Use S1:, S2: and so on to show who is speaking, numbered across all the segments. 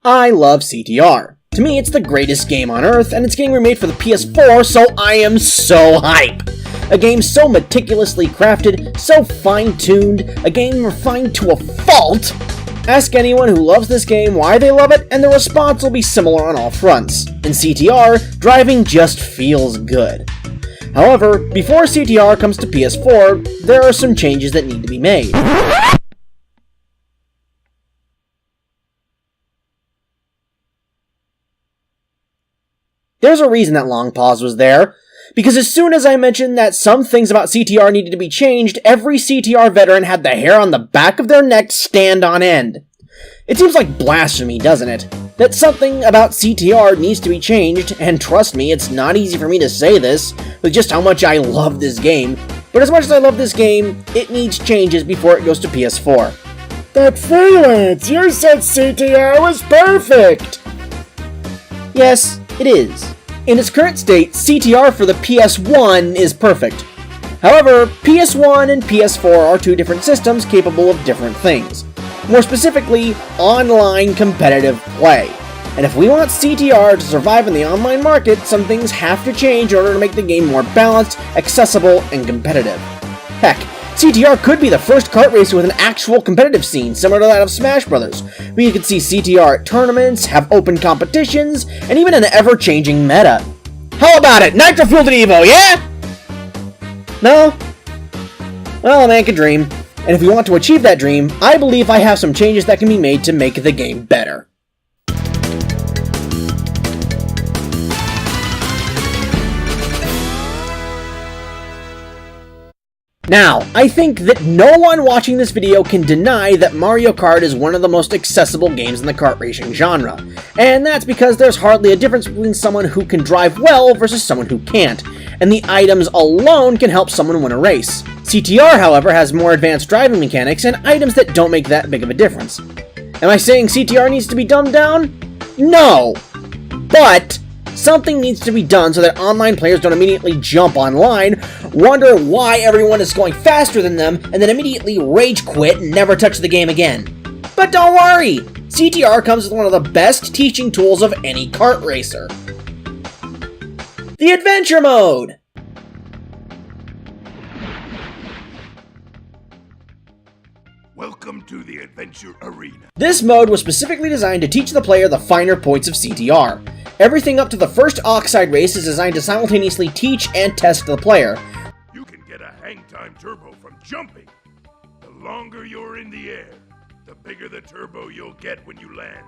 S1: I love CTR. To me, it's the greatest game on Earth, and it's getting remade for the PS4, so I am so hype! A game so meticulously crafted, so fine-tuned, a game refined to a fault! Ask anyone who loves this game why they love it, and the response will be similar on all fronts. In CTR, driving just feels good. However, before CTR comes to PS4, there are some changes that need to be made. There's a reason that long pause was there, because as soon as I mentioned that some things about CTR needed to be changed, every CTR veteran had the hair on the back of their neck stand on end. It seems like blasphemy, doesn't it? That something about CTR needs to be changed, and trust me, it's not easy for me to say this, with just how much I love this game, but as much as I love this game, it needs changes before it goes to PS4.
S2: But Freelance, you said CTR was perfect!
S1: Yes, it is. In its current state, CTR for the PS1 is perfect. However, PS1 and PS4 are two different systems capable of different things. More specifically, online competitive play. And if we want CTR to survive in the online market, some things have to change in order to make the game more balanced, accessible, and competitive. Heck, CTR could be the first kart racer with an actual competitive scene, similar to that of Smash Bros., where you could see CTR at tournaments, have open competitions, and even an ever-changing meta. How about it? Nitro-Fueled and Evo, yeah? No? Well, a man can dream. And if we want to achieve that dream, I believe I have some changes that can be made to make the game better. Now, I think that no one watching this video can deny that Mario Kart is one of the most accessible games in the kart racing genre, and that's because there's hardly a difference between someone who can drive well versus someone who can't, and the items alone can help someone win a race. CTR, however, has more advanced driving mechanics and items that don't make that big of a difference. Am I saying CTR needs to be dumbed down? No! But something needs to be done so that online players don't immediately jump online, wonder why everyone is going faster than them, and then immediately rage quit and never touch the game again. But don't worry! CTR comes with one of the best teaching tools of any kart racer. The Adventure Mode!
S3: Welcome to the Adventure Arena.
S1: This mode was specifically designed to teach the player the finer points of CTR. Everything up to the first Oxide race is designed to simultaneously teach and test the player.
S3: You can get a hang time turbo from jumping. The longer you're in the air, the bigger the turbo you'll get when you land.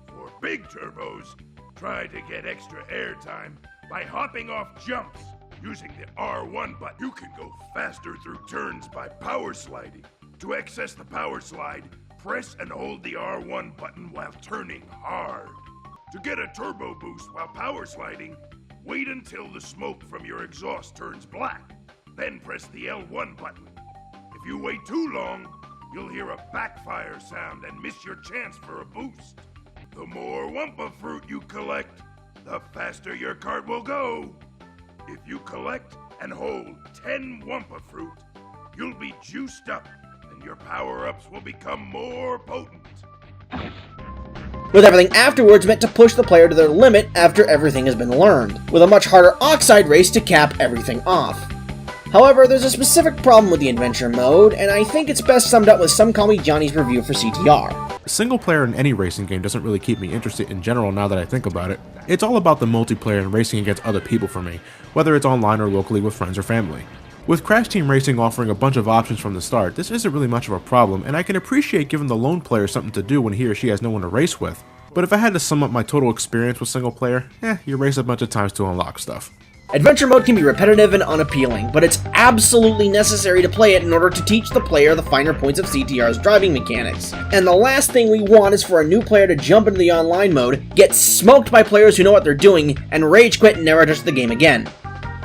S3: For big turbos, try to get extra air time by hopping off jumps. Using the R1 button, you can go faster through turns by power sliding. To access the power slide, press and hold the R1 button while turning hard. To get a turbo boost while power sliding, wait until the smoke from your exhaust turns black. Then press the L1 button. If you wait too long, you'll hear a backfire sound and miss your chance for a boost. The more Wumpa fruit you collect, the faster your kart will go. If you collect and hold 10 Wumpa fruit, you'll be juiced up and your power-ups will become more potent.
S1: With everything afterwards meant to push the player to their limit after everything has been learned, with a much harder Oxide race to cap everything off. However, there's a specific problem with the Adventure Mode, and I think it's best summed up with Some Call Me Johnny's review for CTR.
S4: Single player in any racing game doesn't really keep me interested in general now that I think about it. It's all about the multiplayer and racing against other people for me, whether it's online or locally with friends or family. With Crash Team Racing offering a bunch of options from the start, this isn't really much of a problem, and I can appreciate giving the lone player something to do when he or she has no one to race with. But if I had to sum up my total experience with single player, you race a bunch of times to unlock stuff.
S1: Adventure Mode can be repetitive and unappealing, but it's absolutely necessary to play it in order to teach the player the finer points of CTR's driving mechanics. And the last thing we want is for a new player to jump into the online mode, get smoked by players who know what they're doing, and rage quit and never touch the game again.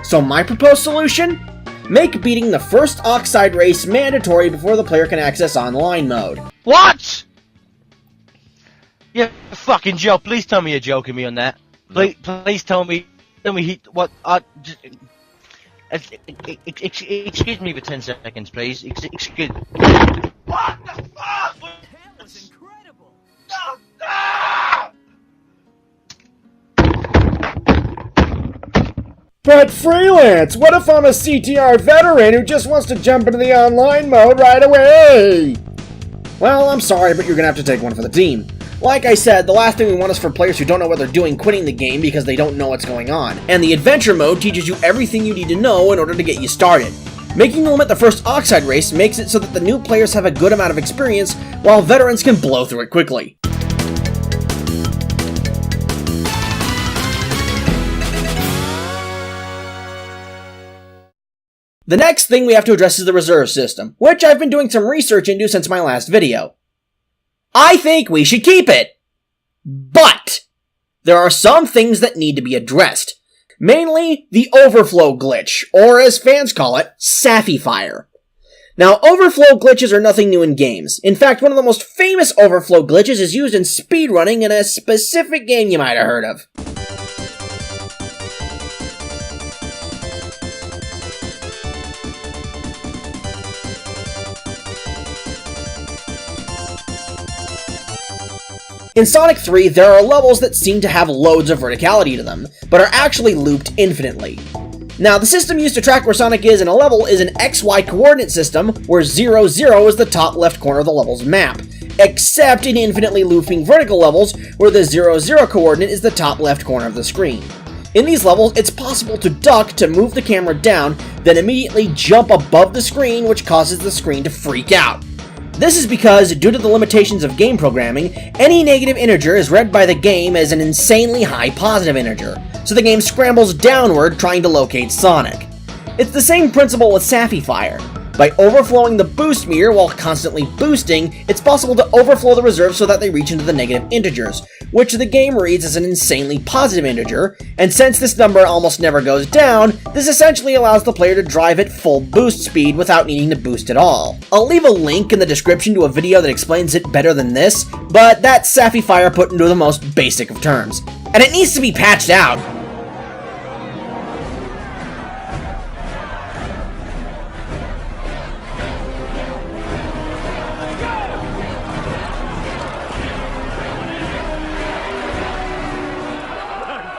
S1: So my proposed solution? Make beating the first Oxide race mandatory before the player can access online mode.
S5: What? Yeah, fucking joke. Please tell me you're joking me on that. Please tell me what? Excuse me for 10 seconds, please. Excuse. What the fuck? That was incredible.
S2: But Freelance, what if I'm a CTR veteran who just wants to jump into the online mode right away?
S1: Well, I'm sorry, but you're gonna have to take one for the team. Like I said, the last thing we want is for players who don't know what they're doing quitting the game because they don't know what's going on. And the adventure mode teaches you everything you need to know in order to get you started. Making the limit the first Oxide race makes it so that the new players have a good amount of experience, while veterans can blow through it quickly. The next thing we have to address is the reserve system, which I've been doing some research into since my last video. I think we should keep it! But there are some things that need to be addressed. Mainly, the overflow glitch, or as fans call it, Saffy Fire. Now, overflow glitches are nothing new in games. In fact, one of the most famous overflow glitches is used in speedrunning in a specific game you might have heard of. In Sonic 3, there are levels that seem to have loads of verticality to them, but are actually looped infinitely. Now, the system used to track where Sonic is in a level is an XY coordinate system, where 0, 0 is the top left corner of the level's map, except in infinitely looping vertical levels, where the 0, 0 coordinate is the top left corner of the screen. In these levels, it's possible to duck to move the camera down, then immediately jump above the screen, which causes the screen to freak out. This is because, due to the limitations of game programming, any negative integer is read by the game as an insanely high positive integer, so the game scrambles downward trying to locate Sonic. It's the same principle with Saffy Fire. By overflowing the boost meter while constantly boosting, it's possible to overflow the reserve so that they reach into the negative integers, which the game reads as an insanely positive integer, and since this number almost never goes down, this essentially allows the player to drive at full boost speed without needing to boost at all. I'll leave a link in the description to a video that explains it better than this, but that's Saffy Fire put into the most basic of terms. And it needs to be patched out.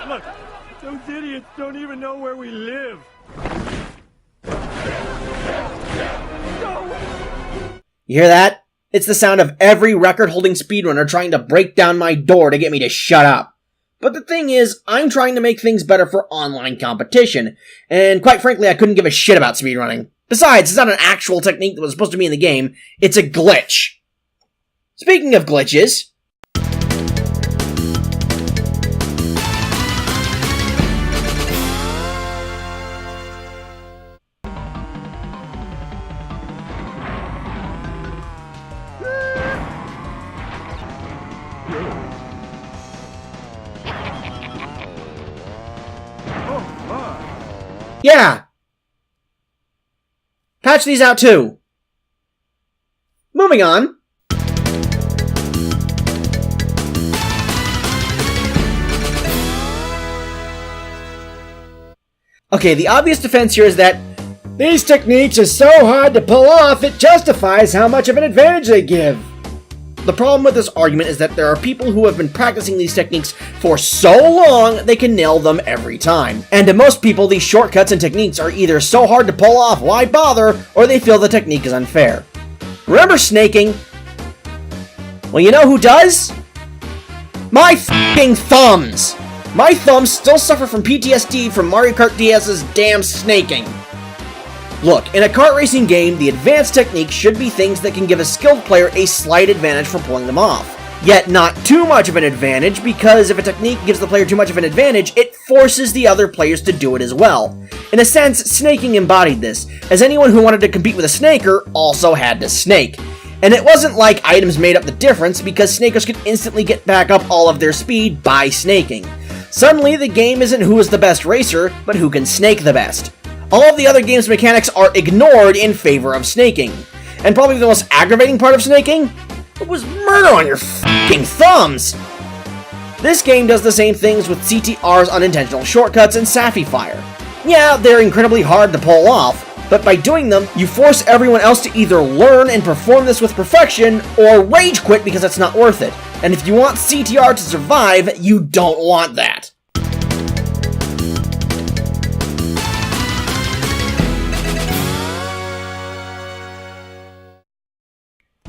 S3: Look, those idiots don't even know where we live.
S1: You hear that? It's the sound of every record-holding speedrunner trying to break down my door to get me to shut up. But the thing is, I'm trying to make things better for online competition, and quite frankly, I couldn't give a shit about speedrunning. Besides, it's not an actual technique that was supposed to be in the game, it's a glitch. Speaking of glitches... Yeah! Patch these out too. Moving on. Okay, the obvious defense here is that
S2: these techniques are so hard to pull off, it justifies how much of an advantage they give.
S1: the problem with this argument is that there are people who have been practicing these techniques for so long they can nail them every time. And to most people, these shortcuts and techniques are either so hard to pull off, why bother, or they feel the technique is unfair. Remember snaking? Well, you know who does? My f***ing thumbs! My thumbs still suffer from PTSD from Mario Kart DS's damn snaking. Look, in a kart racing game, the advanced techniques should be things that can give a skilled player a slight advantage for pulling them off. Yet not too much of an advantage, because if a technique gives the player too much of an advantage, it forces the other players to do it as well. In a sense, snaking embodied this, as anyone who wanted to compete with a snaker also had to snake. And it wasn't like items made up the difference, because snakers could instantly get back up all of their speed by snaking. Suddenly, the game isn't who is the best racer, but who can snake the best. All of the other game's mechanics are ignored in favor of snaking. And probably the most aggravating part of snaking was murder on your f***ing thumbs! This game does the same things with CTR's unintentional shortcuts and Saffy Fire. Yeah, they're incredibly hard to pull off, but by doing them, you force everyone else to either learn and perform this with perfection, or rage quit because it's not worth it. And if you want CTR to survive, you don't want that.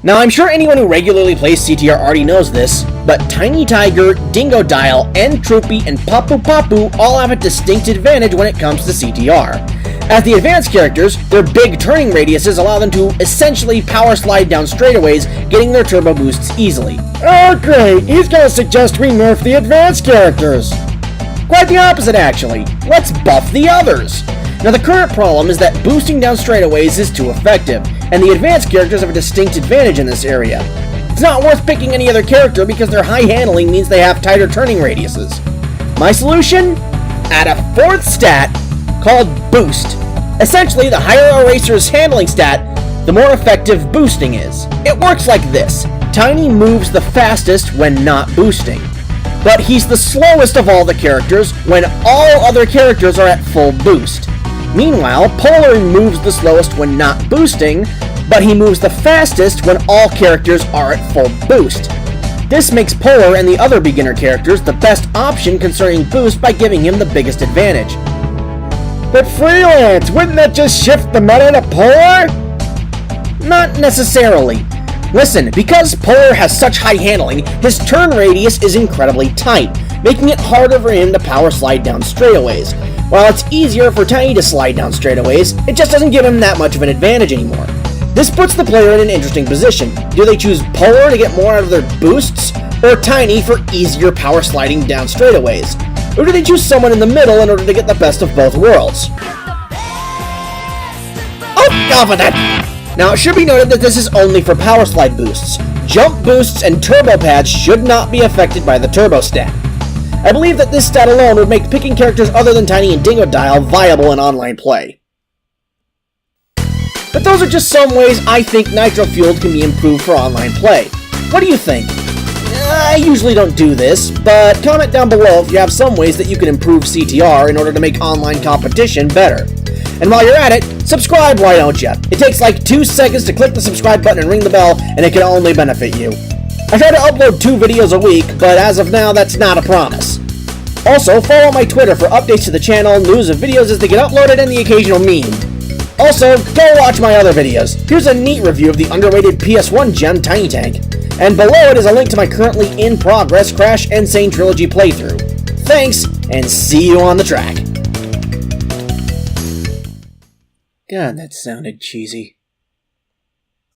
S1: Now, I'm sure anyone who regularly plays CTR already knows this, but Tiny Tiger, Dingodile, and Troopy, and Papu Papu all have a distinct advantage when it comes to CTR. As the advanced characters, their big turning radiuses allow them to essentially power slide down straightaways, getting their turbo boosts easily.
S2: Oh great, he's gonna suggest we nerf the advanced characters!
S1: Quite the opposite, actually. Let's buff the others! Now, the current problem is that boosting down straightaways is too effective, and the advanced characters have a distinct advantage in this area. It's not worth picking any other character because their high handling means they have tighter turning radiuses. My solution? Add a fourth stat called Boost. Essentially, the higher a racer's handling stat, the more effective boosting is. It works like this. Tiny moves the fastest when not boosting, but he's the slowest of all the characters when all other characters are at full boost. Meanwhile, Polar moves the slowest when not boosting, but he moves the fastest when all characters are at full boost. This makes Polar and the other beginner characters the best option concerning boost by giving him the biggest advantage.
S2: But Freelance, wouldn't that just shift the meta to Polar?
S1: Not necessarily. Listen, because Polar has such high handling, his turn radius is incredibly tight, making it harder for him to power slide down straightaways. While it's easier for Tiny to slide down straightaways, it just doesn't give him that much of an advantage anymore. This puts the player in an interesting position. Do they choose Polar to get more out of their boosts, or Tiny for easier power sliding down straightaways? Or do they choose someone in the middle in order to get the best of both worlds? Oh, off with that! Now, it should be noted that this is only for power slide boosts. Jump boosts and turbo pads should not be affected by the turbo stat. I believe that this stat alone would make picking characters other than Tiny and Dingodile viable in online play. But those are just some ways I think Nitro-Fueled can be improved for online play. What do you think? I usually don't do this, but comment down below if you have some ways that you can improve CTR in order to make online competition better. And while you're at it, subscribe, why don't you? It takes like 2 seconds to click the subscribe button and ring the bell, and it can only benefit you. I try to upload 2 videos a week, but as of now, that's not a promise. Also, follow my Twitter for updates to the channel, news of videos as they get uploaded, and the occasional meme. Also, go watch my other videos. Here's a neat review of the underrated PS1 gem Tiny Tank. And below it is a link to my currently in-progress Crash Insane Trilogy playthrough. Thanks, and see you on the track. God, that sounded cheesy.